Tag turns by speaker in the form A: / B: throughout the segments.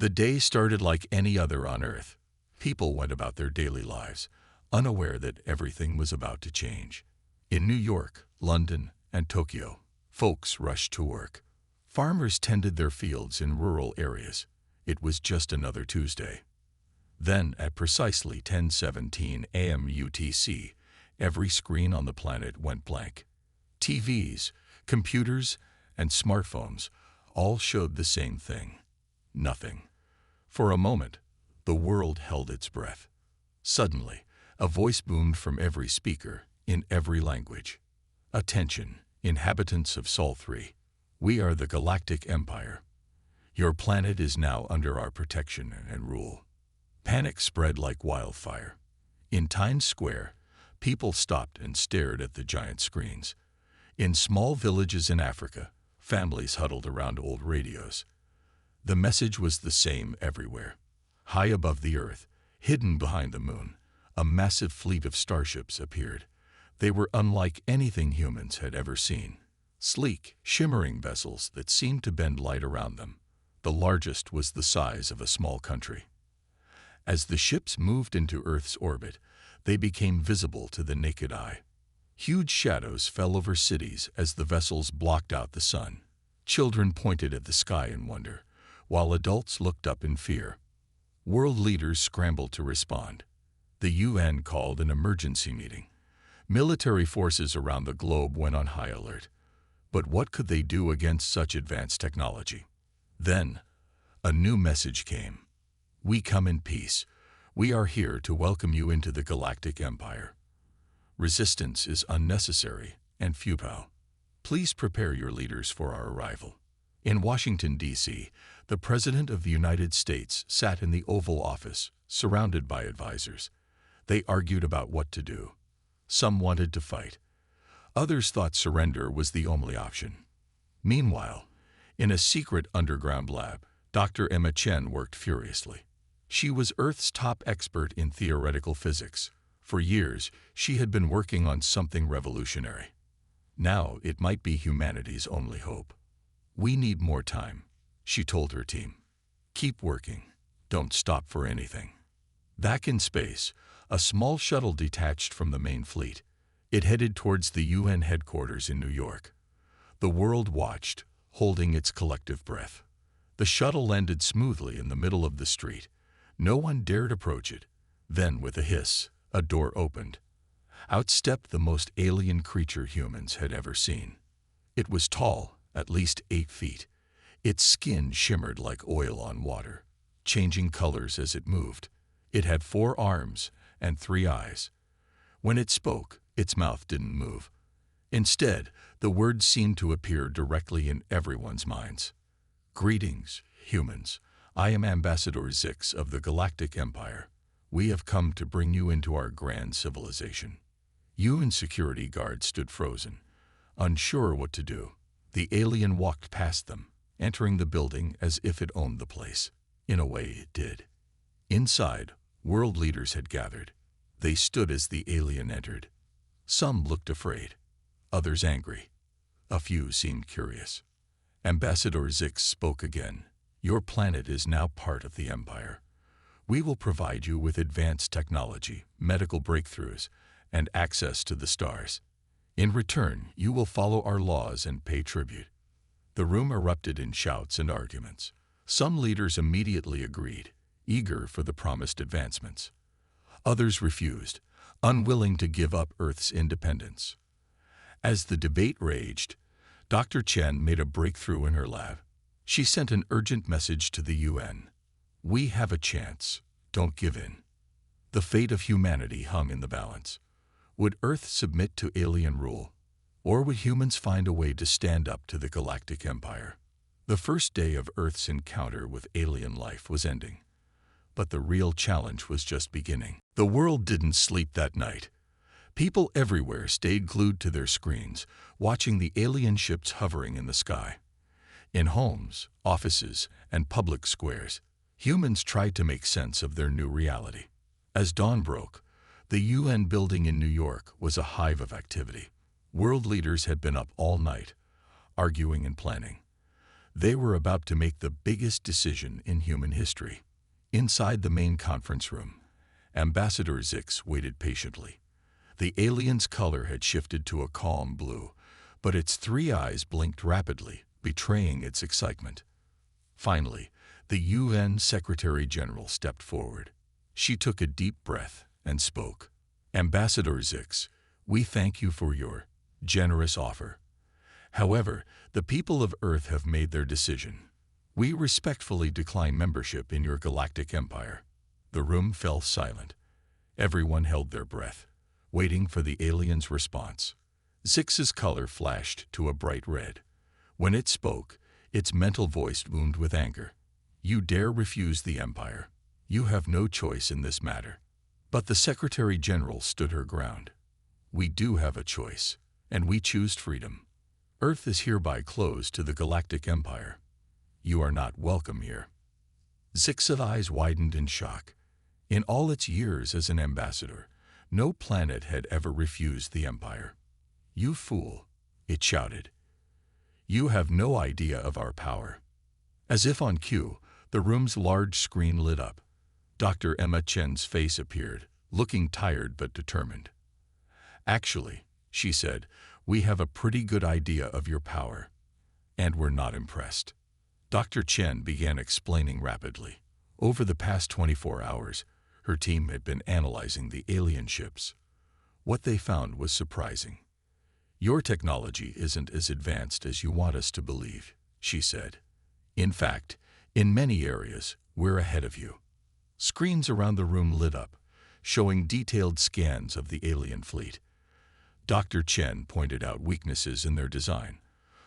A: The day started like any other on Earth. People went about their daily lives, unaware that everything was about to change. In New York, London, and Tokyo, folks rushed to work. Farmers tended their fields in rural areas. It was just another Tuesday. Then, at precisely 10:17 a.m. UTC, every screen on the planet went blank. TVs, computers, and smartphones all showed the same thing: nothing. For a moment, the world held its breath. Suddenly, a voice boomed from every speaker, in every language. "Attention, inhabitants of Sol 3. We are the Galactic Empire. Your planet is now under our protection and rule." Panic spread like wildfire. In Times Square, people stopped and stared at the giant screens. In small villages in Africa, families huddled around old radios. The message was the same everywhere. High above the Earth, hidden behind the moon, a massive fleet of starships appeared. They were unlike anything humans had ever seen. Sleek, shimmering vessels that seemed to bend light around them. The largest was the size of a small country. As the ships moved into Earth's orbit, they became visible to the naked eye. Huge shadows fell over cities as the vessels blocked out the sun. Children pointed at the sky in wonder, while adults looked up in fear. World leaders scrambled to respond. The UN called an emergency meeting. Military forces around the globe went on high alert. But what could they do against such advanced technology? Then, a new message came. "We come in peace. We are here to welcome you into the Galactic Empire. Resistance is unnecessary and futile. Please prepare your leaders for our arrival." In Washington, D.C., the President of the United States sat in the Oval Office, surrounded by advisors. They argued about what to do. Some wanted to fight. Others thought surrender was the only option. Meanwhile, in a secret underground lab, Dr. Emma Chen worked furiously. She was Earth's top expert in theoretical physics. For years, she had been working on something revolutionary. Now, it might be humanity's only hope. "We need more time," she told her team. "Keep working. Don't stop for anything." Back in space, a small shuttle detached from the main fleet. It headed towards the UN headquarters in New York. The world watched, holding its collective breath. The shuttle landed smoothly in the middle of the street. No one dared approach it. Then, with a hiss, a door opened. Out stepped the most alien creature humans had ever seen. It was tall, at least 8 feet. Its skin shimmered like oil on water, changing colors as it moved. It had 4 arms and 3 eyes. When it spoke, its mouth didn't move. Instead, the words seemed to appear directly in everyone's minds. "Greetings, humans. I am Ambassador Zix of the Galactic Empire. We have come to bring you into our grand civilization." UN security guards stood frozen, unsure what to do. The alien walked past them, entering the building as if it owned the place. In a way, it did. Inside, world leaders had gathered. They stood as the alien entered. Some looked afraid, others angry. A few seemed curious. Ambassador Zix spoke again. "Your planet is now part of the Empire. We will provide you with advanced technology, medical breakthroughs, and access to the stars. In return, you will follow our laws and pay tribute." The room erupted in shouts and arguments. Some leaders immediately agreed, eager for the promised advancements. Others refused, unwilling to give up Earth's independence. As the debate raged, Dr. Chen made a breakthrough in her lab. She sent an urgent message to the UN. "We have a chance. Don't give in." The fate of humanity hung in the balance. Would Earth submit to alien rule, or would humans find a way to stand up to the Galactic Empire? The first day of Earth's encounter with alien life was ending, but the real challenge was just beginning. The world didn't sleep that night. People everywhere stayed glued to their screens, watching the alien ships hovering in the sky. In homes, offices, and public squares, humans tried to make sense of their new reality. As dawn broke, the UN building in New York was a hive of activity. World leaders had been up all night, arguing and planning. They were about to make the biggest decision in human history. Inside the main conference room, Ambassador Zix waited patiently. The alien's color had shifted to a calm blue, but its three eyes blinked rapidly, betraying its excitement. Finally, the UN Secretary-General stepped forward. She took a deep breath and spoke. Ambassador Zix, we thank you for your generous offer. However, the people of Earth have made their decision. We respectfully decline membership in your galactic empire. The room fell silent. Everyone held their breath, waiting for the alien's response. Zix's color flashed to a bright red. When it spoke, its mental voice boomed with anger. You dare refuse the empire. You have no choice in this matter. But the Secretary-General stood her ground. We do have a choice, and we choose freedom. Earth is hereby closed to the Galactic Empire. You are not welcome here. Zix's eyes widened in shock. In all its years as an ambassador, no planet had ever refused the Empire. You fool, it shouted. You have no idea of our power. As if on cue, the room's large screen lit up. Dr. Emma Chen's face appeared, looking tired but determined. Actually, she said, we have a pretty good idea of your power. And we're not impressed. Dr. Chen began explaining rapidly. Over the past 24 hours, her team had been analyzing the alien ships. What they found was surprising. Your technology isn't as advanced as you want us to believe, she said. In fact, in many areas, we're ahead of you. Screens around the room lit up, showing detailed scans of the alien fleet. Dr. Chen pointed out weaknesses in their design,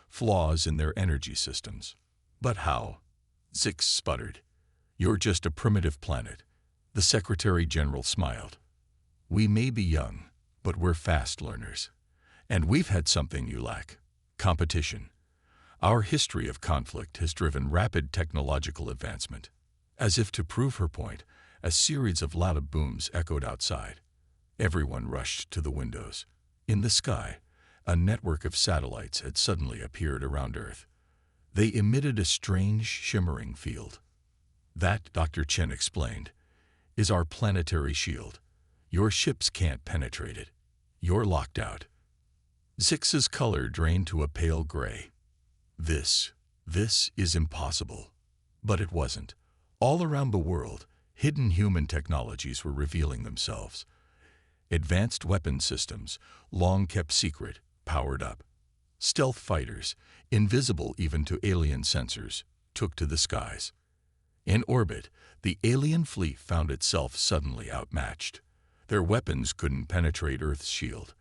A: flaws in their energy systems. But how? Zix sputtered. You're just a primitive planet. The Secretary-General smiled. We may be young, but we're fast learners. And we've had something you lack: competition. Our history of conflict has driven rapid technological advancement. As if to prove her point, a series of loud booms echoed outside. Everyone rushed to the windows. In the sky, a network of satellites had suddenly appeared around Earth. They emitted a strange, shimmering field. That, Dr. Chen explained, is our planetary shield. Your ships can't penetrate it. You're locked out. Zix's color drained to a pale gray. This is impossible. But it wasn't. All around the world, hidden human technologies were revealing themselves. Advanced weapon systems, long kept secret, powered up. Stealth fighters, invisible even to alien sensors, took to the skies. In orbit, the alien fleet found itself suddenly outmatched. Their weapons couldn't penetrate Earth's shield.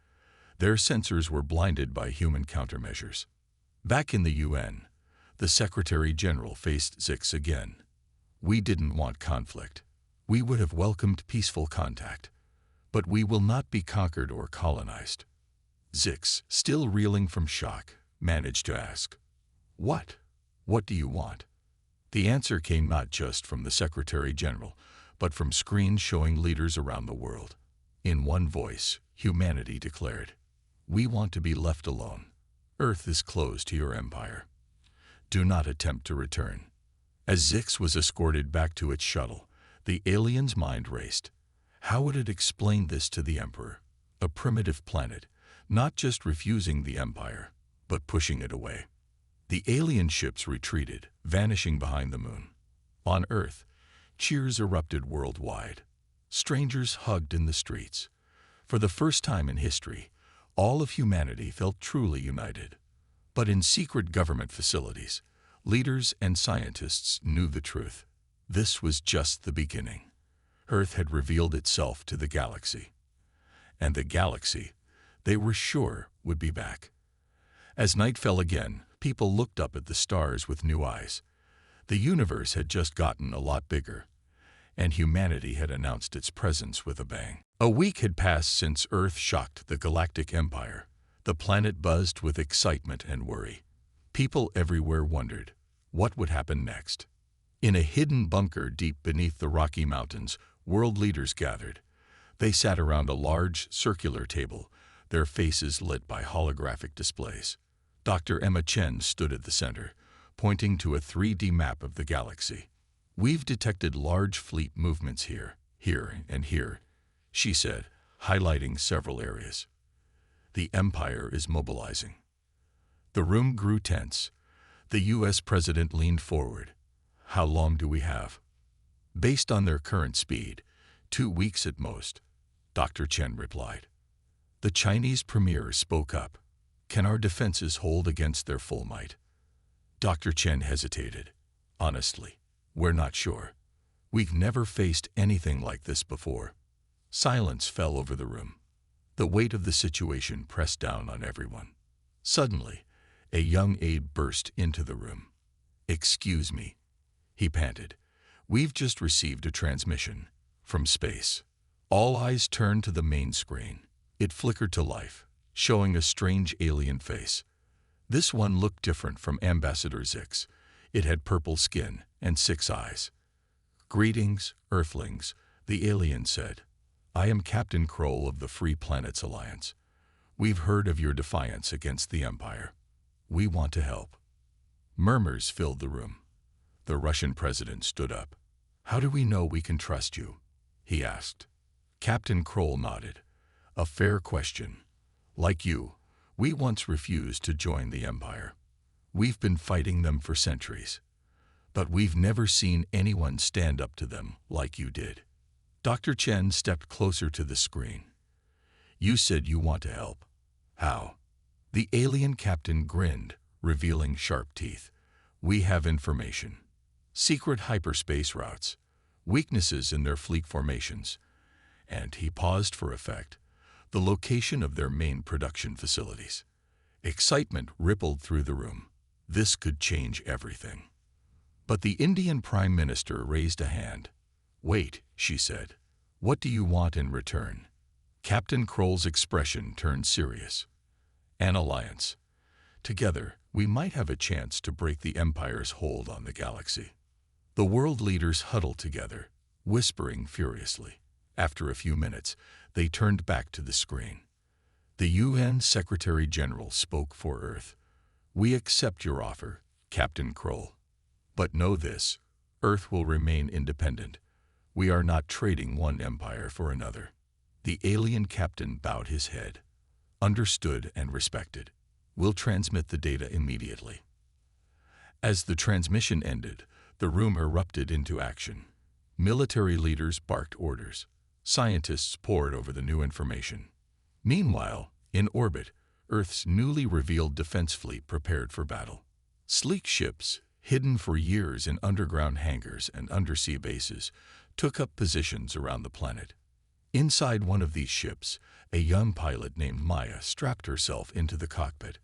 A: Their sensors were blinded by human countermeasures. Back in the UN, the Secretary-General faced Zix again. We didn't want conflict. We would have welcomed peaceful contact. But we will not be conquered or colonized. Zix, still reeling from shock, managed to ask, What? What do you want? The answer came not just from the Secretary-General, but from screens showing leaders around the world. In one voice, humanity declared, We want to be left alone. Earth is closed to your empire. Do not attempt to return. As Zix was escorted back to its shuttle, the alien's mind raced. How would it explain this to the Emperor? A primitive planet, not just refusing the empire, but pushing it away. The alien ships retreated, vanishing behind the moon. On Earth, cheers erupted worldwide. Strangers hugged in the streets. For the first time in history, all of humanity felt truly united. But in secret government facilities, leaders and scientists knew the truth. This was just the beginning. Earth had revealed itself to the galaxy. And the galaxy, they were sure, would be back. As night fell again, people looked up at the stars with new eyes. The universe had just gotten a lot bigger, and humanity had announced its presence with a bang. A week had passed since Earth shocked the Galactic Empire. The planet buzzed with excitement and worry. People everywhere wondered, what would happen next? In a hidden bunker deep beneath the Rocky Mountains, world leaders gathered. They sat around a large, circular table, their faces lit by holographic displays. Dr. Emma Chen stood at the center, pointing to a 3D map of the galaxy. "We've detected large fleet movements here, and here," she said, highlighting several areas. "The Empire is mobilizing." The room grew tense. The U.S. president leaned forward. "How long do we have?" "Based on their current speed, 2 weeks at most," Dr. Chen replied. The Chinese premier spoke up. "Can our defenses hold against their full might?" Dr. Chen hesitated. "Honestly, we're not sure. We've never faced anything like this before." Silence fell over the room. The weight of the situation pressed down on everyone. Suddenly, a young aide burst into the room. "Excuse me," he panted. "We've just received a transmission from space." All eyes turned to the main screen. It flickered to life, showing a strange alien face. This one looked different from Ambassador Zix's. It had purple skin and 6 eyes. "Greetings, Earthlings," the alien said. "I am Captain Kroll of the Free Planets Alliance. We've heard of your defiance against the Empire. We want to help." Murmurs filled the room. The Russian president stood up. "How do we know we can trust you?" he asked. Captain Kroll nodded. "A fair question. Like you, we once refused to join the Empire. We've been fighting them for centuries. But we've never seen anyone stand up to them like you did." Dr. Chen stepped closer to the screen. "You said you want to help. How?" The alien captain grinned, revealing sharp teeth. "We have information. Secret hyperspace routes, weaknesses in their fleet formations, and," he paused for effect, "the location of their main production facilities." Excitement rippled through the room. This could change everything. But the Indian Prime Minister raised a hand. "Wait," she said. "What do you want in return?" Captain Kroll's expression turned serious. "An alliance. Together, we might have a chance to break the Empire's hold on the galaxy." The world leaders huddled together, whispering furiously. After a few minutes, they turned back to the screen. The UN Secretary-General spoke for Earth. "We accept your offer, Captain Kroll. But know this, Earth will remain independent. We are not trading one empire for another." The alien captain bowed his head. "Understood and respected. We'll transmit the data immediately." As the transmission ended, the room erupted into action. Military leaders barked orders. Scientists pored over the new information. Meanwhile, in orbit, Earth's newly revealed defense fleet prepared for battle. Sleek ships, hidden for years in underground hangars and undersea bases, took up positions around the planet. Inside one of these ships, a young pilot named Maya strapped herself into the cockpit.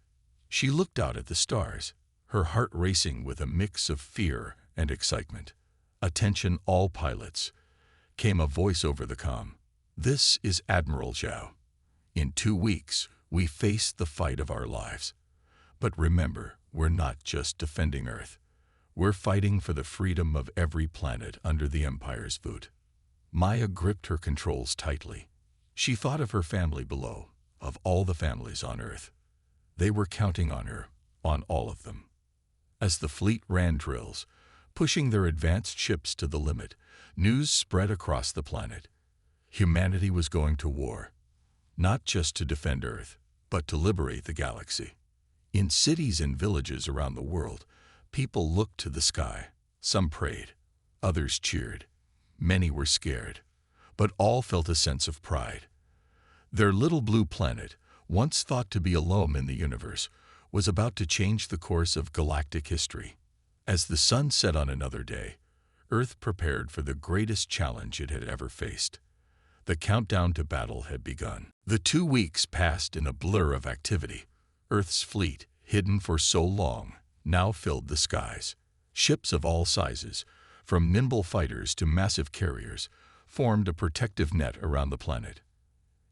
A: She looked out at the stars, her heart racing with a mix of fear and excitement. "Attention all pilots," came a voice over the comm. "This is Admiral Zhao. In 2 weeks, we face the fight of our lives. But remember, we're not just defending Earth. We're fighting for the freedom of every planet under the Empire's boot." Maya gripped her controls tightly. She thought of her family below, of all the families on Earth. They were counting on her, on all of them. As the fleet ran drills, pushing their advanced ships to the limit, news spread across the planet. Humanity was going to war, not just to defend Earth, but to liberate the galaxy. In cities and villages around the world, people looked to the sky. Some prayed, others cheered. Many were scared, but all felt a sense of pride. Their little blue planet, once thought to be alone in the universe, was about to change the course of galactic history. As the sun set on another day, Earth prepared for the greatest challenge it had ever faced. The countdown to battle had begun. The 2 weeks passed in a blur of activity. Earth's fleet, hidden for so long, now filled the skies. Ships of all sizes, from nimble fighters to massive carriers, formed a protective net around the planet.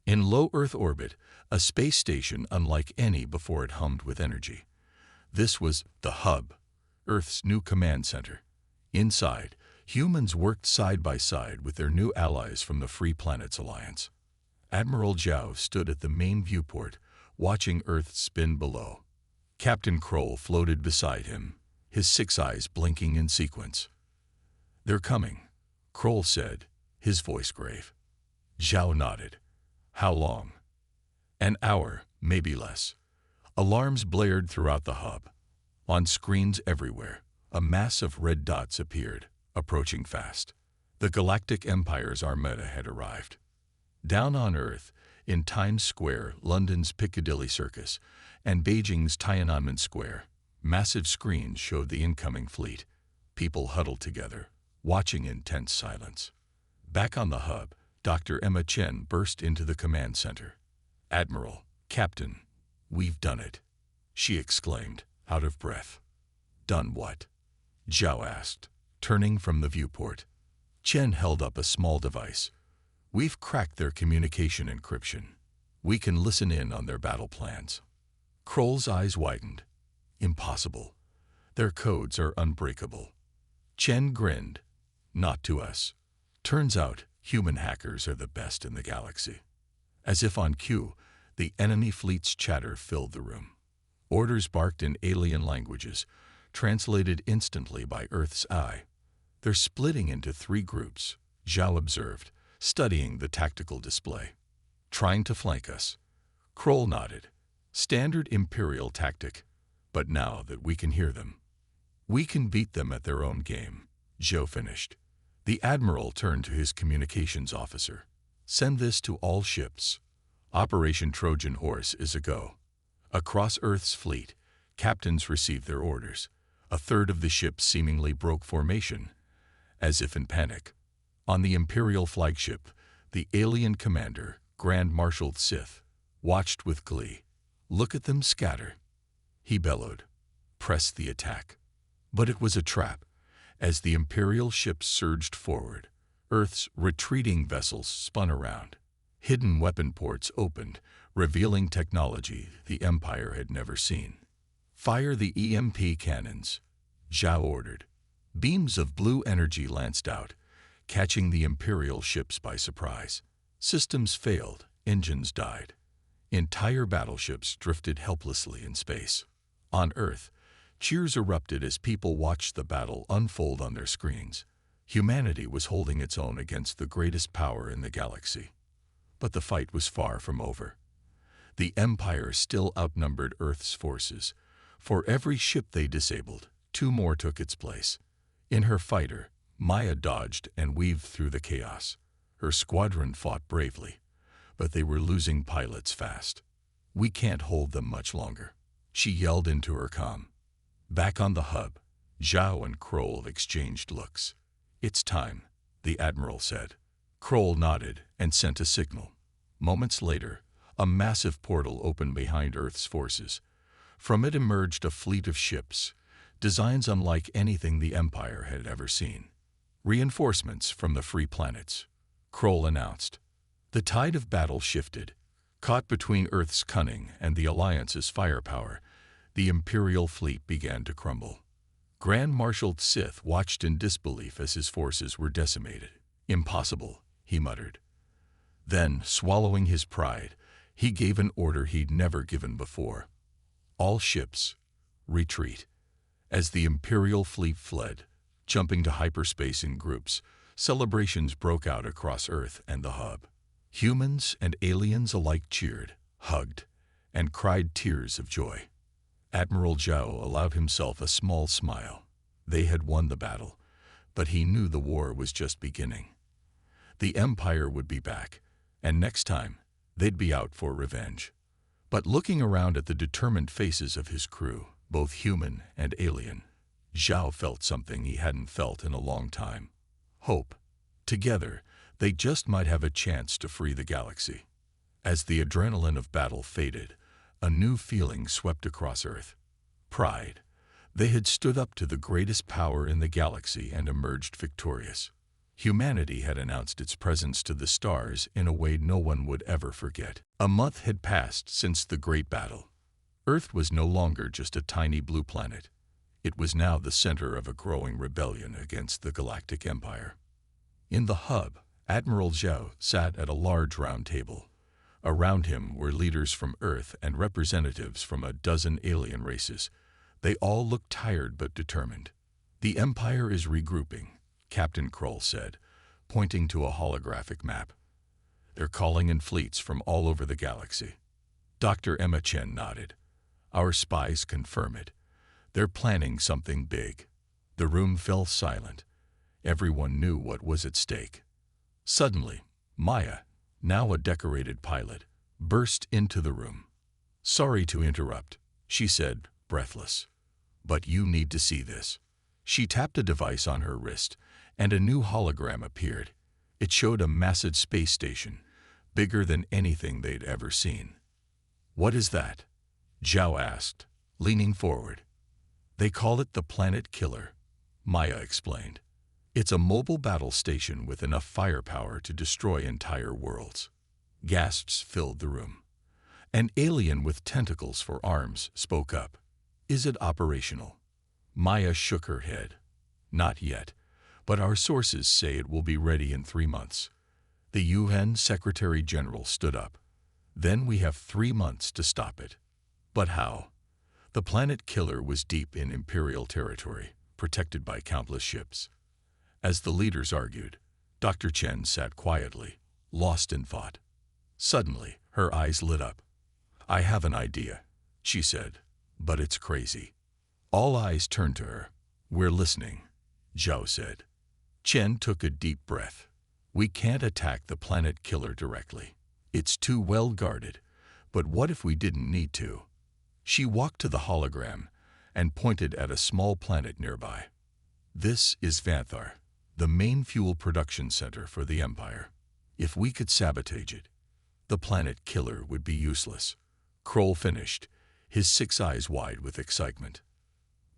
A: In low Earth orbit, a space station unlike any before it hummed with energy. This was the hub, Earth's new command center. Inside, humans worked side by side with their new allies from the Free Planets Alliance. Admiral Zhao stood at the main viewport, watching Earth spin below. Captain Kroll floated beside him, his 6 eyes blinking in sequence. "They're coming," Kroll said, his voice grave. Zhao nodded. "How long?" "An hour, maybe less." Alarms blared throughout the hub. On screens everywhere, a mass of red dots appeared, approaching fast. The Galactic Empire's armada had arrived. Down on Earth, in Times Square, London's Piccadilly Circus, and Beijing's Tiananmen Square, massive screens showed the incoming fleet. People huddled together, watching in tense silence. Back on the hub, Dr. Emma Chen burst into the command center. "Admiral, Captain, we've done it," she exclaimed, out of breath. "Done what?" Zhao asked, turning from the viewport. Chen held up a small device. "We've cracked their communication encryption. We can listen in on their battle plans." Kroll's eyes widened. "Impossible. Their codes are unbreakable." Chen grinned. "Not to us. Turns out, human hackers are the best in the galaxy." As if on cue, the enemy fleet's chatter filled the room. Orders barked in alien languages, translated instantly by Earth's eye. "They're splitting into 3 groups," Zhao observed, studying the tactical display. "Trying to flank us." Kroll nodded. "Standard Imperial tactic. But now that we can hear them, we can beat them at their own game," Zhao finished. The Admiral turned to his communications officer. "Send this to all ships. Operation Trojan Horse is a go." Across Earth's fleet, captains received their orders. A third of the ships seemingly broke formation, as if in panic. On the Imperial flagship, the alien commander, Grand Marshal Sith, watched with glee. "Look at them scatter," he bellowed. "Press the attack." But it was a trap. As the Imperial ships surged forward, Earth's retreating vessels spun around. Hidden weapon ports opened, revealing technology the Empire had never seen. "Fire the EMP cannons," Zhao ordered. Beams of blue energy lanced out, catching the Imperial ships by surprise. Systems failed, engines died. Entire battleships drifted helplessly in space. On Earth, cheers erupted as people watched the battle unfold on their screens. Humanity was holding its own against the greatest power in the galaxy. But the fight was far from over. The Empire still outnumbered Earth's forces. For every ship they disabled, 2 more took its place. In her fighter, Maya dodged and weaved through the chaos. Her squadron fought bravely, but they were losing pilots fast. "We can't hold them much longer," she yelled into her comm. Back on the hub, Zhao and Kroll exchanged looks. "It's time," the Admiral said. Kroll nodded and sent a signal. Moments later, a massive portal opened behind Earth's forces. From it emerged a fleet of ships, designs unlike anything the Empire had ever seen. "Reinforcements from the free planets," Kroll announced. The tide of battle shifted. Caught between Earth's cunning and the Alliance's firepower, the Imperial fleet began to crumble. Grand Marshal Sith watched in disbelief as his forces were decimated. "Impossible," he muttered. Then, swallowing his pride, he gave an order he'd never given before. "All ships, retreat." As the Imperial fleet fled, jumping to hyperspace in groups, celebrations broke out across Earth and the hub. Humans and aliens alike cheered, hugged, and cried tears of joy. Admiral Zhao allowed himself a small smile. They had won the battle, but he knew the war was just beginning. The Empire would be back, and next time, they'd be out for revenge. But looking around at the determined faces of his crew, both human and alien, Zhao felt something he hadn't felt in a long time. Hope. Together, they just might have a chance to free the galaxy. As the adrenaline of battle faded, a new feeling swept across Earth. Pride. They had stood up to the greatest power in the galaxy and emerged victorious. Humanity had announced its presence to the stars in a way no one would ever forget. A month had passed since the Great Battle. Earth was no longer just a tiny blue planet. It was now the center of a growing rebellion against the Galactic Empire. In the hub, Admiral Zhao sat at a large round table. Around him were leaders from Earth and representatives from a dozen alien races. They all looked tired but determined. "The Empire is regrouping," Captain Kroll said, pointing to a holographic map. "They're calling in fleets from all over the galaxy." Dr. Emma Chen nodded. "Our spies confirm it. They're planning something big." The room fell silent. Everyone knew what was at stake. Suddenly, Maya, now a decorated pilot, burst into the room. "Sorry to interrupt," she said, breathless, "but you need to see this." She tapped a device on her wrist, and a new hologram appeared. It showed a massive space station, bigger than anything they'd ever seen. "What is that?" Zhao asked, leaning forward. "They call it the Planet Killer," Maya explained. "It's a mobile battle station with enough firepower to destroy entire worlds." Gasps filled the room. An alien with tentacles for arms spoke up. "Is it operational?" Maya shook her head. "Not yet, but our sources say it will be ready in 3 months. The UN Secretary General stood up. "Then we have 3 months to stop it." But how? The Planet Killer was deep in Imperial territory, protected by countless ships. As the leaders argued, Dr. Chen sat quietly, lost in thought. Suddenly, her eyes lit up. "I have an idea," she said, "but it's crazy." All eyes turned to her. "We're listening," Zhao said. Chen took a deep breath. "We can't attack the Planet Killer directly. It's too well guarded. But what if we didn't need to?" She walked to the hologram and pointed at a small planet nearby. "This is Vanthar, the main fuel production center for the Empire. If we could sabotage it, the Planet Killer would be useless." Kroll finished, his 6 eyes wide with excitement.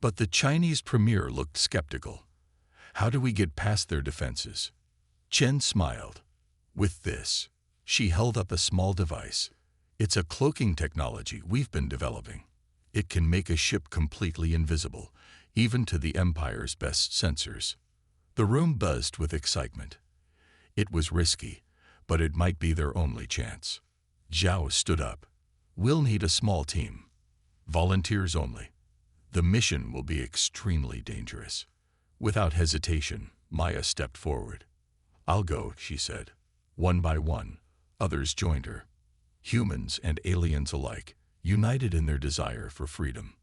A: But the Chinese premier looked skeptical. "How do we get past their defenses?" Chen smiled. "With this." She held up a small device. "It's a cloaking technology we've been developing. It can make a ship completely invisible, even to the Empire's best sensors." The room buzzed with excitement. It was risky, but it might be their only chance. Zhao stood up. "We'll need a small team. Volunteers only. The mission will be extremely dangerous." Without hesitation, Maya stepped forward. "I'll go," she said. One by one, others joined her. Humans and aliens alike, united in their desire for freedom.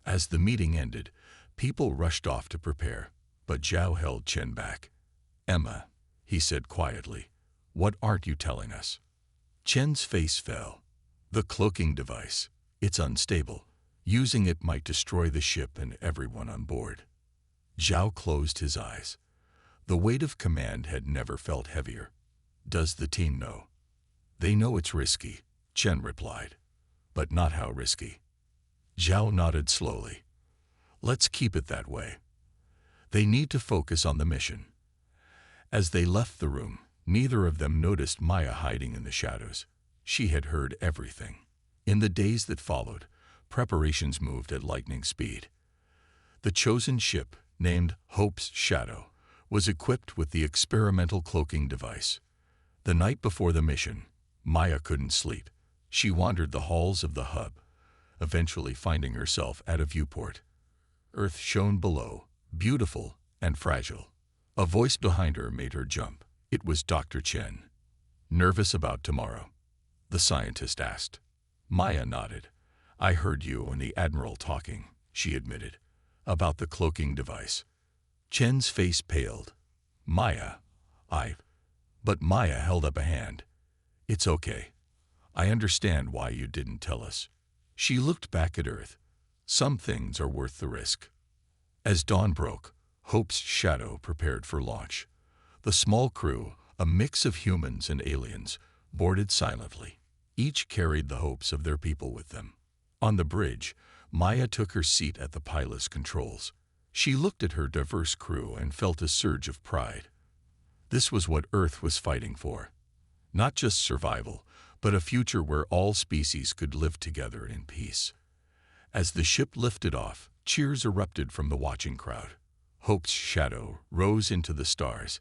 A: As the meeting ended, people rushed off to prepare, but Zhao held Chen back. "Emma," he said quietly, "what aren't you telling us?" Chen's face fell. "The cloaking device. It's unstable. Using it might destroy the ship and everyone on board." Zhao closed his eyes. The weight of command had never felt heavier. "Does the team know?" "They know it's risky," Chen replied. "But not how risky." Zhao nodded slowly. "Let's keep it that way. They need to focus on the mission." As they left the room, neither of them noticed Maya hiding in the shadows. She had heard everything. In the days that followed, preparations moved at lightning speed. The chosen ship, named Hope's Shadow, was equipped with the experimental cloaking device. The night before the mission, Maya couldn't sleep. She wandered the halls of the hub, eventually finding herself at a viewport. Earth shone below, beautiful and fragile. A voice behind her made her jump. It was Dr. Chen. "Nervous about tomorrow?" the scientist asked. Maya nodded. "I heard you and the Admiral talking," she admitted, "about the cloaking device." Chen's face paled. "Maya, But Maya held up a hand. "It's okay. I understand why you didn't tell us." She looked back at Earth. "Some things are worth the risk." As dawn broke, Hope's Shadow prepared for launch. The small crew, a mix of humans and aliens, boarded silently. Each carried the hopes of their people with them. On the bridge, Maya took her seat at the pilot's controls. She looked at her diverse crew and felt a surge of pride. This was what Earth was fighting for. Not just survival, but a future where all species could live together in peace. As the ship lifted off, cheers erupted from the watching crowd. Hope's Shadow rose into the stars,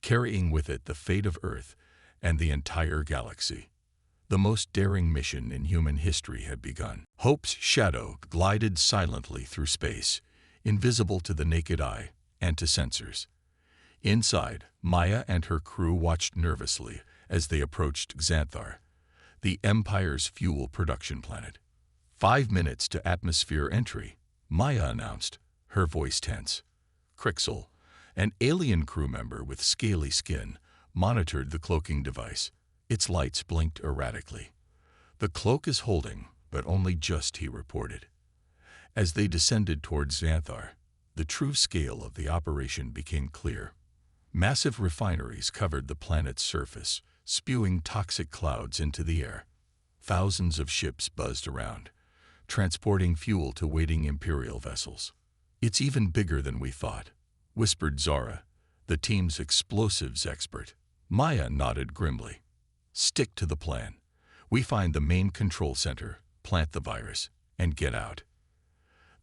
A: carrying with it the fate of Earth and the entire galaxy. The most daring mission in human history had begun. Hope's shadow glided silently through space, invisible to the naked eye and to sensors. Inside, Maya and her crew watched nervously as they approached Xanthar, the Empire's fuel production planet. 5 minutes to atmosphere entry, Maya announced, her voice tense. Crixel, an alien crew member with scaly skin, monitored the cloaking device. Its lights blinked erratically. "The cloak is holding, but only just," he reported. As they descended towards Xanthar, the true scale of the operation became clear. Massive refineries covered the planet's surface, spewing toxic clouds into the air. Thousands of ships buzzed around, transporting fuel to waiting Imperial vessels. "It's even bigger than we thought," whispered Zara, the team's explosives expert. Maya nodded grimly. "Stick to the plan. We find the main control center, plant the virus, and get out."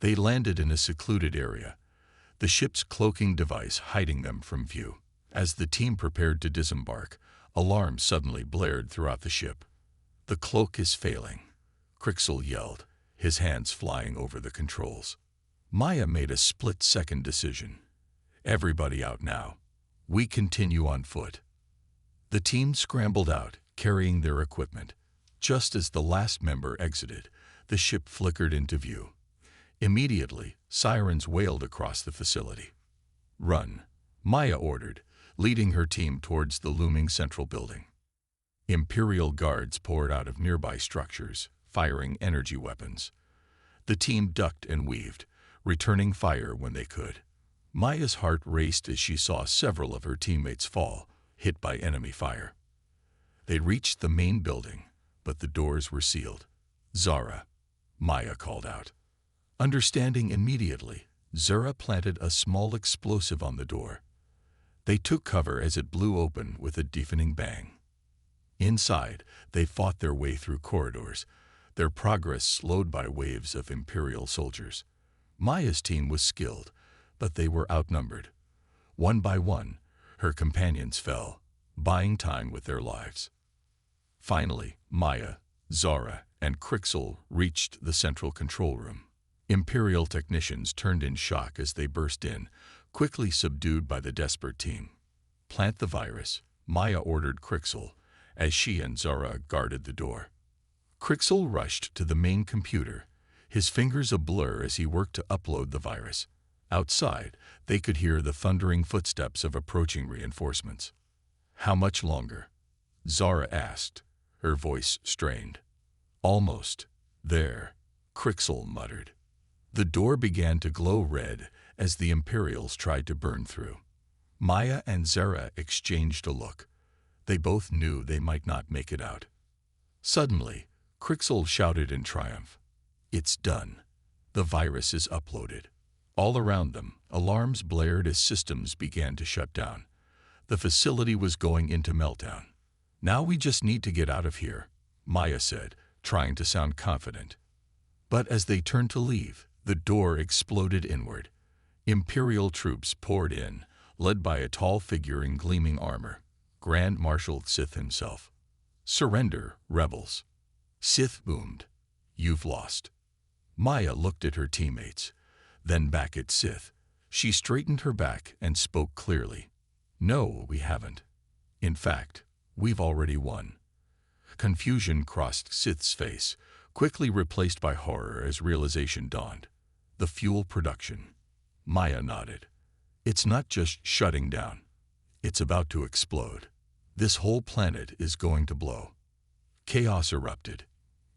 A: They landed in a secluded area, the ship's cloaking device hiding them from view. As the team prepared to disembark, alarms suddenly blared throughout the ship. "The cloak is failing," Crixel yelled, his hands flying over the controls. Maya made a split-second decision. "Everybody out now. We continue on foot." The team scrambled out, carrying their equipment. Just as the last member exited, the ship flickered into view. Immediately, sirens wailed across the facility. "Run," Maya ordered, leading her team towards the looming central building. Imperial guards poured out of nearby structures, firing energy weapons. The team ducked and weaved, returning fire when they could. Maya's heart raced as she saw several of her teammates fall, hit by enemy fire. They reached the main building, but the doors were sealed. "Zara," Maya called out. Understanding immediately, Zara planted a small explosive on the door. They took cover as it blew open with a deafening bang. Inside, they fought their way through corridors, their progress slowed by waves of Imperial soldiers. Maya's team was skilled, but they were outnumbered. One by one, her companions fell, buying time with their lives. Finally, Maya, Zara, and Crixel reached the central control room. Imperial technicians turned in shock as they burst in, quickly subdued by the desperate team. "Plant the virus," Maya ordered Crixel, as she and Zara guarded the door. Crixel rushed to the main computer, his fingers a blur as he worked to upload the virus. Outside, they could hear the thundering footsteps of approaching reinforcements. "How much longer?" Zara asked, her voice strained. "Almost there," Crixel muttered. The door began to glow red as the Imperials tried to burn through. Maya and Zara exchanged a look. They both knew they might not make it out. Suddenly, Crixel shouted in triumph. "It's done. The virus is uploaded." All around them, alarms blared as systems began to shut down. The facility was going into meltdown. "Now we just need to get out of here," Maya said, trying to sound confident. But as they turned to leave, the door exploded inward. Imperial troops poured in, led by a tall figure in gleaming armor, Grand Marshal Sith himself. "Surrender, rebels." Sith boomed. "You've lost." Maya looked at her teammates, then back at Sith. She straightened her back and spoke clearly. "No, we haven't. In fact, we've already won." Confusion crossed Sith's face, quickly replaced by horror as realization dawned. "The fuel production." Maya nodded. "It's not just shutting down. It's about to explode. This whole planet is going to blow." Chaos erupted.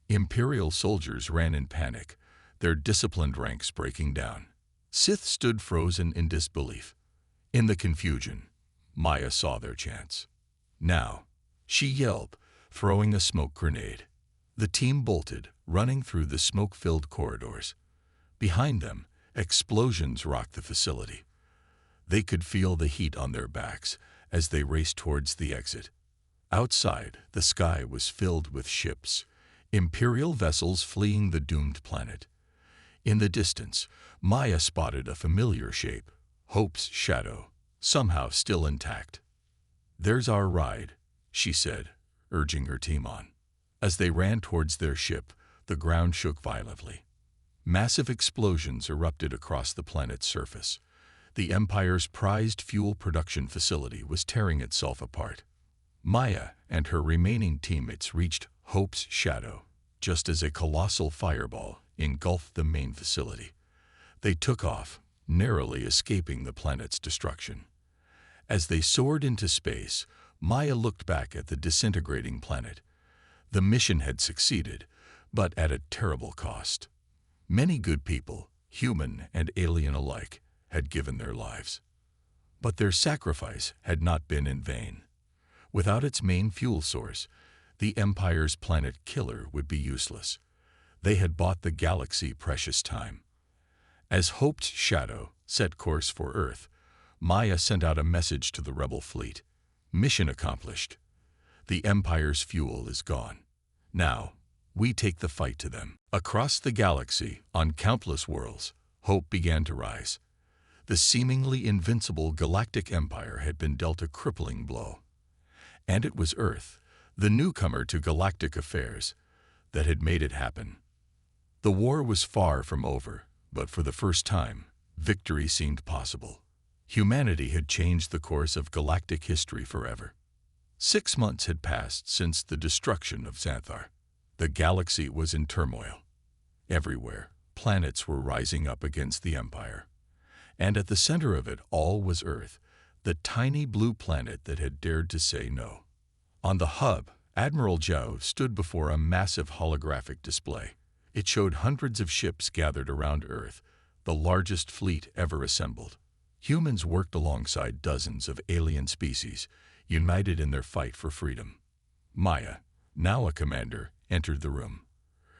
A: Imperial soldiers ran in panic, their disciplined ranks breaking down. Sith stood frozen in disbelief. In the confusion, Maya saw their chance. "Now," she yelled, throwing a smoke grenade. The team bolted, running through the smoke-filled corridors. Behind them, explosions rocked the facility. They could feel the heat on their backs as they raced towards the exit. Outside, the sky was filled with ships, Imperial vessels fleeing the doomed planet. In the distance, Maya spotted a familiar shape, Hope's shadow, somehow still intact. "There's our ride," she said, urging her team on. As they ran towards their ship, the ground shook violently. Massive explosions erupted across the planet's surface. The Empire's prized fuel production facility was tearing itself apart. Maya and her remaining teammates reached Hope's shadow, just as a colossal fireball engulfed the main facility. They took off, narrowly escaping the planet's destruction. As they soared into space, Maya looked back at the disintegrating planet. The mission had succeeded, but at a terrible cost. Many good people, human and alien alike, had given their lives. But their sacrifice had not been in vain. Without its main fuel source, the Empire's planet killer would be useless. They had bought the galaxy precious time. As Hope's shadow set course for Earth, Maya sent out a message to the rebel fleet. Mission accomplished. The Empire's fuel is gone. Now, we take the fight to them. Across the galaxy, on countless worlds, hope began to rise. The seemingly invincible Galactic Empire had been dealt a crippling blow. And it was Earth, the newcomer to galactic affairs, that had made it happen. The war was far from over, but for the first time, victory seemed possible. Humanity had changed the course of galactic history forever. 6 months had passed since the destruction of Xanthar. The galaxy was in turmoil. Everywhere, planets were rising up against the Empire. And at the center of it all was Earth, the tiny blue planet that had dared to say no. On the hub, Admiral Zhao stood before a massive holographic display. It showed hundreds of ships gathered around Earth, the largest fleet ever assembled. Humans worked alongside dozens of alien species, united in their fight for freedom. Maya, now a commander, entered the room.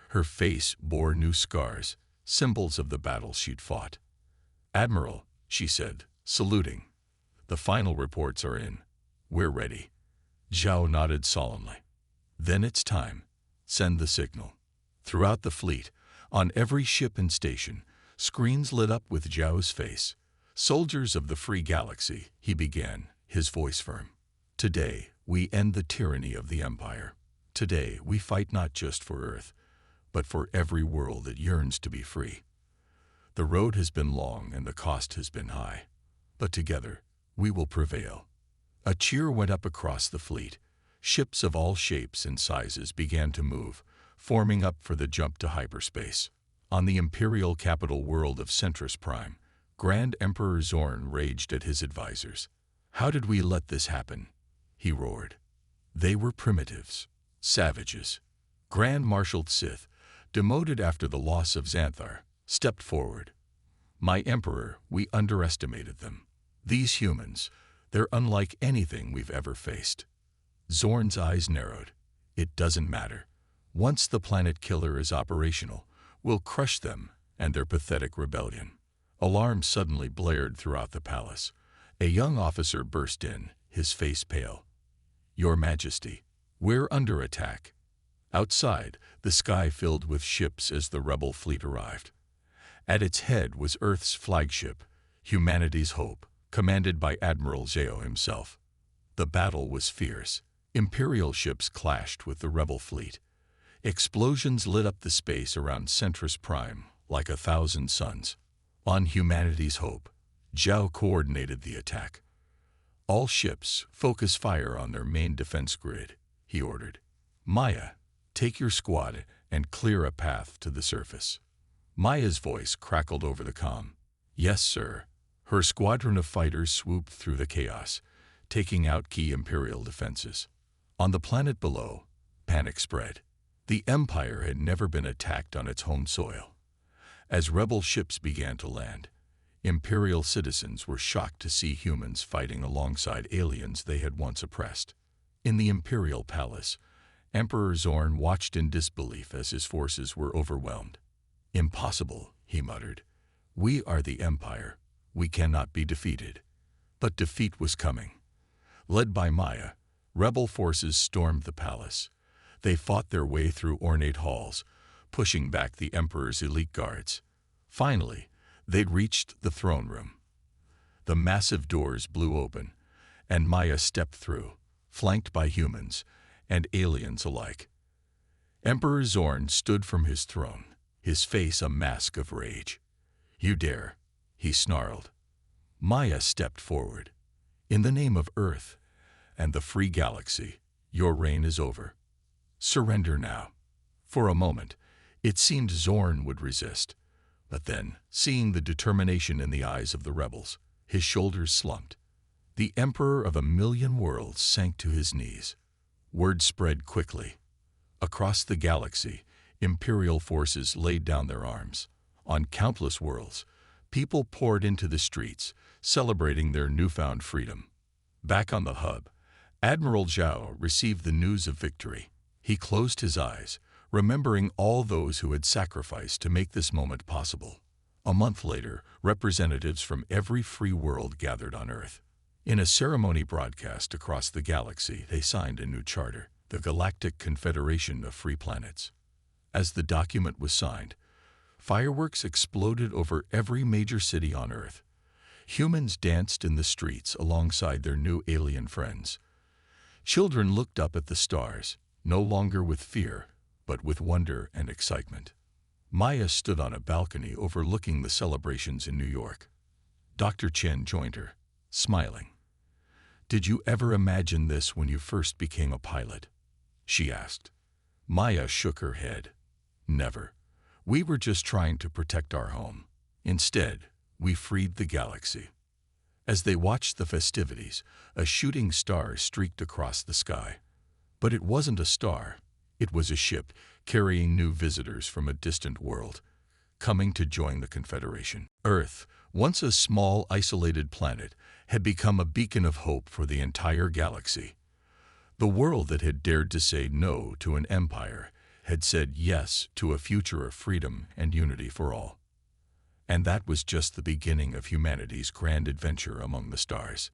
A: Her face bore new scars, symbols of the battles she'd fought. "Admiral," she said, saluting. "The final reports are in. We're ready." Zhao nodded solemnly. "Then it's time. Send the signal." Throughout the fleet, on every ship and station, screens lit up with Zhao's face. "Soldiers of the free galaxy," he began, his voice firm. "Today, we end the tyranny of the Empire. Today, we fight not just for Earth, but for every world that yearns to be free. The road has been long and the cost has been high, but together, we will prevail." A cheer went up across the fleet. Ships of all shapes and sizes began to move, forming up for the jump to hyperspace. On the imperial capital world of Centrus Prime, Grand Emperor Zorn raged at his advisors. "How did we let this happen?" he roared. "They were primitives, savages." Grand Marshal Sith, demoted after the loss of Xanthar, stepped forward. "My Emperor, we underestimated them. These humans, they're unlike anything we've ever faced." Zorn's eyes narrowed. "It doesn't matter. Once the planet killer is operational, we'll crush them and their pathetic rebellion." Alarms suddenly blared throughout the palace. A young officer burst in, his face pale. "Your Majesty, we're under attack." Outside, the sky filled with ships as the rebel fleet arrived. At its head was Earth's flagship, Humanity's Hope, commanded by Admiral Zhao himself. The battle was fierce. Imperial ships clashed with the rebel fleet. Explosions lit up the space around Centrus Prime like 1,000 suns. On Humanity's Hope, Zhao coordinated the attack. "All ships focus fire on their main defense grid," he ordered. "Maya, take your squad and clear a path to the surface." Maya's voice crackled over the comm. "Yes, sir." Her squadron of fighters swooped through the chaos, taking out key Imperial defenses. On the planet below, panic spread. The Empire had never been attacked on its home soil. As rebel ships began to land, Imperial citizens were shocked to see humans fighting alongside aliens they had once oppressed. In the Imperial Palace, Emperor Zorn watched in disbelief as his forces were overwhelmed. "Impossible," he muttered. "We are the Empire. We cannot be defeated." But defeat was coming. Led by Maya, rebel forces stormed the palace. They fought their way through ornate halls, pushing back the Emperor's elite guards. Finally, they'd reached the throne room. The massive doors blew open, and Maya stepped through, flanked by humans and aliens alike. Emperor Zorn stood from his throne, his face a mask of rage. "You dare," he snarled. Maya stepped forward. "In the name of Earth and the free galaxy, your reign is over. Surrender now." For a moment, it seemed Zorn would resist. But then, seeing the determination in the eyes of the rebels, his shoulders slumped. The Emperor of 1,000,000 worlds sank to his knees. Word spread quickly. Across the galaxy, Imperial forces laid down their arms. On countless worlds, people poured into the streets, celebrating their newfound freedom. Back on the hub, Admiral Zhao received the news of victory. He closed his eyes, remembering all those who had sacrificed to make this moment possible. A month later, representatives from every free world gathered on Earth. In a ceremony broadcast across the galaxy, they signed a new charter, the Galactic Confederation of Free Planets. As the document was signed, fireworks exploded over every major city on Earth. Humans danced in the streets alongside their new alien friends. Children looked up at the stars, no longer with fear, but with wonder and excitement. Maya stood on a balcony overlooking the celebrations in New York. Dr. Chen joined her, smiling. "Did you ever imagine this when you first became a pilot?" she asked. Maya shook her head. "Never. We were just trying to protect our home. Instead, we freed the galaxy." As they watched the festivities, a shooting star streaked across the sky. But it wasn't a star. It was a ship carrying new visitors from a distant world, coming to join the Confederation. Earth, once a small, isolated planet, had become a beacon of hope for the entire galaxy. The world that had dared to say no to an empire had said yes to a future of freedom and unity for all. And that was just the beginning of humanity's grand adventure among the stars.